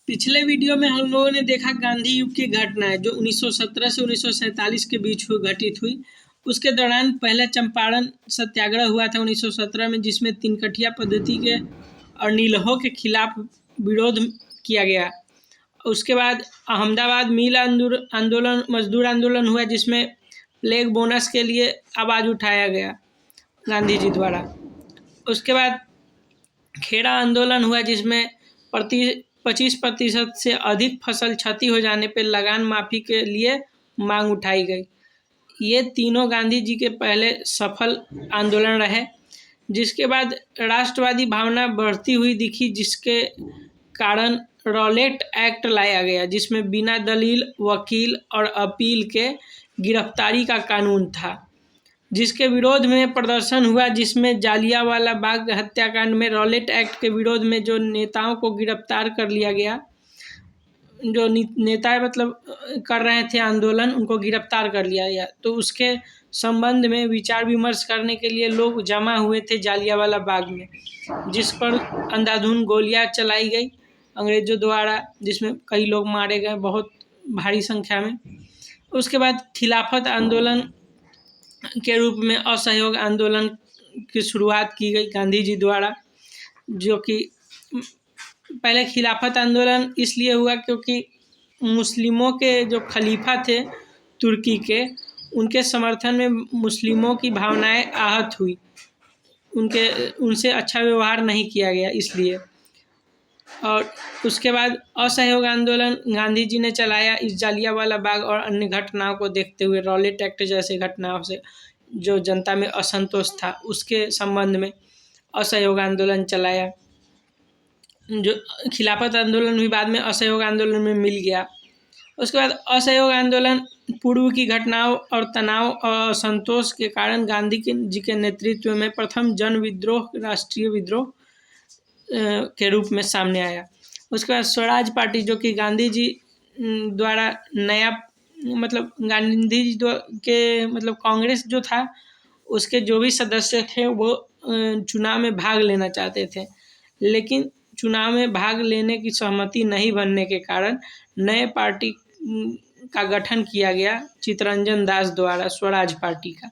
पिछले वीडियो में हम लोगों ने देखा गांधी युग की घटनाएं जो 1917 से 1947 के बीच घटित हुई। उसके दौरान पहले चंपारण सत्याग्रह हुआ था 1917 में, जिसमें तीनकठिया पद्धति के और नीलहों के खिलाफ विरोध किया गया। उसके बाद अहमदाबाद मिल आंदोलन, मजदूर आंदोलन हुआ, जिसमें प्लेग बोनस के लिए आवाज़ उठाया गया गांधी जी द्वारा। उसके बाद खेड़ा आंदोलन हुआ, जिसमें 25% से अधिक फसल क्षति हो जाने पर लगान माफ़ी के लिए मांग उठाई गई। ये तीनों गांधी जी के पहले सफल आंदोलन रहे। जिसके बाद राष्ट्रवादी भावना बढ़ती हुई दिखी, जिसके कारण रॉलेट एक्ट लाया गया, जिसमें बिना दलील, वकील और अपील के गिरफ्तारी का कानून था, जिसके विरोध में प्रदर्शन हुआ, जिसमें जालियांवाला बाग हत्याकांड में रॉलेट एक्ट के विरोध में जो नेताओं को गिरफ्तार कर लिया गया, जो नेता कर रहे थे आंदोलन, उनको गिरफ्तार कर लिया गया। तो उसके संबंध में विचार विमर्श करने के लिए लोग जमा हुए थे जालियांवाला बाग में, जिस पर अंधाधुंध गोलियां चलाई गई अंग्रेजों द्वारा, जिसमें कई लोग मारे गए बहुत भारी संख्या में। उसके बाद खिलाफत आंदोलन के रूप में असहयोग आंदोलन की शुरुआत की गई गांधी जी द्वारा, जो कि पहले खिलाफत आंदोलन इसलिए हुआ क्योंकि मुस्लिमों के जो खलीफा थे तुर्की के, उनके समर्थन में मुस्लिमों की भावनाएं आहत हुई, उनसे अच्छा व्यवहार नहीं किया गया इसलिए। और उसके बाद असहयोग आंदोलन गांधी जी ने चलाया इस जालियांवाला बाग और अन्य घटनाओं को देखते हुए। रॉलेट एक्ट जैसे घटनाओं से जो जनता में असंतोष था, उसके संबंध में असहयोग आंदोलन चलाया। जो खिलाफत आंदोलन भी बाद में असहयोग आंदोलन में मिल गया। उसके बाद असहयोग आंदोलन पूर्व की घटनाओं और तनाव और असंतोष के कारण गांधी जी के नेतृत्व में प्रथम जन विद्रोह, राष्ट्रीय विद्रोह के रूप में सामने आया। उसके बाद स्वराज पार्टी, जो कि गांधी जी द्वारा नया गांधी जी के कांग्रेस जो था, उसके जो भी सदस्य थे वो चुनाव में भाग लेना चाहते थे, लेकिन चुनाव में भाग लेने की सहमति नहीं बनने के कारण नए पार्टी का गठन किया गया चित्तरंजन दास द्वारा, स्वराज पार्टी का।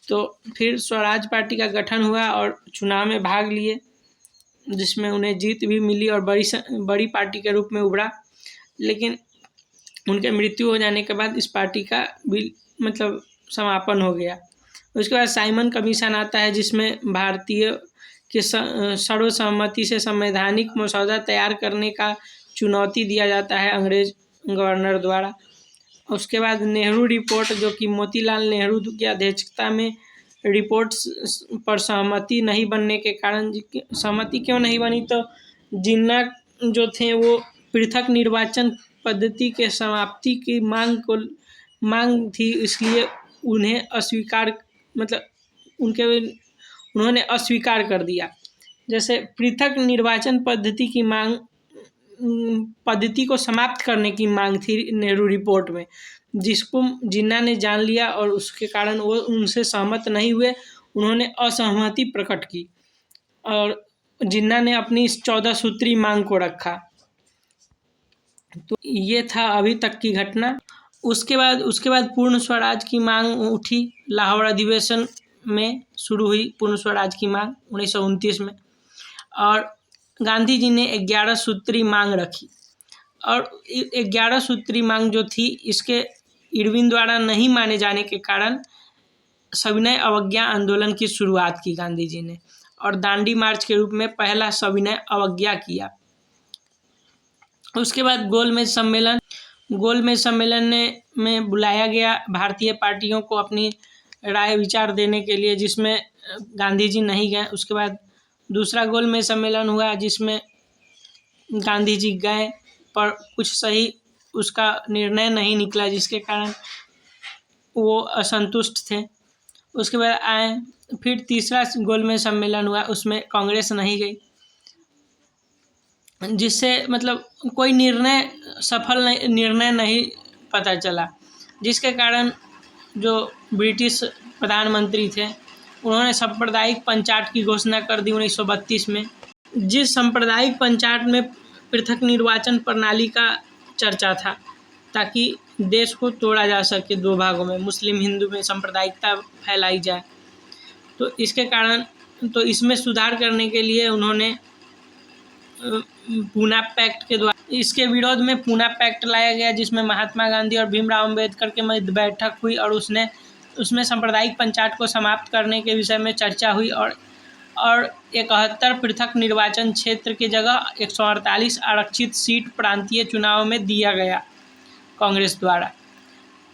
तो फिर स्वराज पार्टी का गठन हुआ और चुनाव में भाग लिए, जिसमें उन्हें जीत भी मिली और बड़ी पार्टी के रूप में उभरा। लेकिन उनके मृत्यु हो जाने के बाद इस पार्टी का भी समापन हो गया। उसके बाद साइमन कमीशन आता है, जिसमें भारतीय के सर्वसम्मति से संवैधानिक मसौदा तैयार करने का चुनौती दिया जाता है अंग्रेज गवर्नर द्वारा। उसके बाद नेहरू रिपोर्ट, जो कि मोतीलाल नेहरू की अध्यक्षता में रिपोर्ट पर सहमति नहीं बनने के कारण, सहमति क्यों नहीं बनी, तो जिन्ना जो थे वो पृथक निर्वाचन पद्धति के समाप्ति की मांग थी, इसलिए उन्हें उन्होंने अस्वीकार कर दिया। जैसे पृथक निर्वाचन पद्धति की पद्धति को समाप्त करने की मांग थी नेहरू रिपोर्ट में, जिसको जिन्ना ने जान लिया और उसके कारण वो उनसे सहमत नहीं हुए। उन्होंने असहमति प्रकट की और जिन्ना ने अपनी इस 14 सूत्री मांग को रखा। तो ये था अभी तक की घटना। उसके बाद पूर्ण स्वराज की मांग उठी। लाहौर अधिवेशन में शुरू हुई पूर्ण स्वराज की मांग 1929 में, और गांधी जी ने 11 सूत्री मांग रखी। और 11 सूत्री मांग जो थी, इसके इरविन द्वारा नहीं माने जाने के कारण सविनय अवज्ञा आंदोलन की शुरुआत की गांधी जी ने, और दांडी मार्च के रूप में पहला सविनय अवज्ञा किया। उसके बाद गोलमेज सम्मेलन में बुलाया गया भारतीय पार्टियों को अपनी राय विचार देने के लिए, जिसमें गांधी जी नहीं गए। उसके बाद दूसरा गोलमेज सम्मेलन हुआ, जिसमें गांधी जी गए पर कुछ सही उसका निर्णय नहीं निकला, जिसके कारण वो असंतुष्ट थे। उसके बाद फिर तीसरा गोलमेज सम्मेलन हुआ, उसमें कांग्रेस नहीं गई, जिससे कोई सफल निर्णय नहीं पता चला, जिसके कारण जो ब्रिटिश प्रधानमंत्री थे, उन्होंने सांप्रदायिक पंचायत की घोषणा कर दी 1932 में। जिस सांप्रदायिक पंचायत में पृथक निर्वाचन प्रणाली का चर्चा था, ताकि देश को तोड़ा जा सके दो भागों में, मुस्लिम हिंदू में सांप्रदायिकता फैलाई जाए। तो इसके कारण इसमें सुधार करने के लिए उन्होंने पूना पैक्ट के द्वारा, इसके विरोध में पूना पैक्ट लाया गया, जिसमें महात्मा गांधी और भीमराव अम्बेडकर के मध्य बैठक हुई और उसमें सांप्रदायिक पंचायत को समाप्त करने के विषय में चर्चा हुई और 71 पृथक निर्वाचन क्षेत्र की जगह 148 आरक्षित सीट प्रांतीय चुनाव में दिया गया कांग्रेस द्वारा,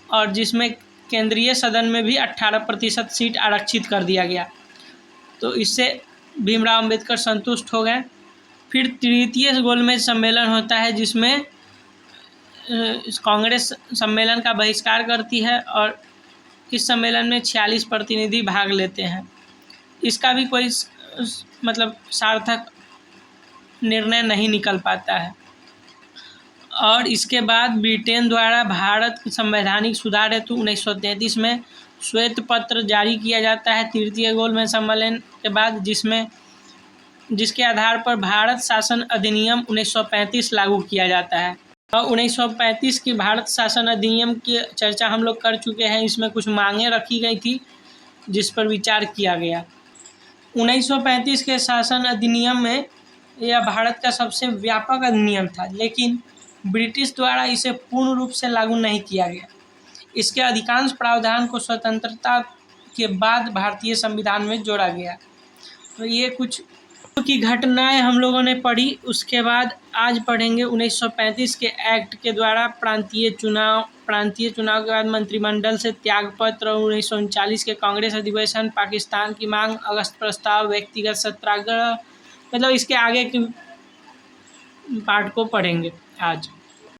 और जिसमें केंद्रीय सदन में भी 18% सीट आरक्षित कर दिया गया। तो इससे भीमराव अम्बेडकर संतुष्ट हो गए। फिर तृतीय गोलमेज सम्मेलन होता है, जिसमें कांग्रेस सम्मेलन का बहिष्कार करती है और इस सम्मेलन में 46 प्रतिनिधि भाग लेते हैं। इसका भी कोई मतलब सार्थक निर्णय नहीं निकल पाता है। और इसके बाद ब्रिटेन द्वारा भारत संवैधानिक सुधार हेतु 1933 में श्वेत पत्र जारी किया जाता है तृतीय गोलमेज सम्मेलन के बाद, जिसके आधार पर भारत शासन अधिनियम 1935 लागू किया जाता है। और 1935 की भारत शासन अधिनियम की चर्चा हम लोग कर चुके हैं। इसमें कुछ मांगें रखी गई थी जिस पर विचार किया गया। 1935 के शासन अधिनियम में यह भारत का सबसे व्यापक अधिनियम था, लेकिन ब्रिटिश द्वारा इसे पूर्ण रूप से लागू नहीं किया गया। इसके अधिकांश प्रावधान को स्वतंत्रता के बाद भारतीय संविधान में जोड़ा गया। तो ये कुछ की घटनाएं हम लोगों ने पढ़ी। उसके बाद आज पढ़ेंगे 1935 के एक्ट के द्वारा प्रांतीय चुनाव के बाद मंत्रिमंडल से त्यागपत्र, 1939 के कांग्रेस अधिवेशन, पाकिस्तान की मांग, अगस्त प्रस्ताव, व्यक्तिगत सत्याग्रह, मतलब इसके आगे के पार्ट को पढ़ेंगे आज।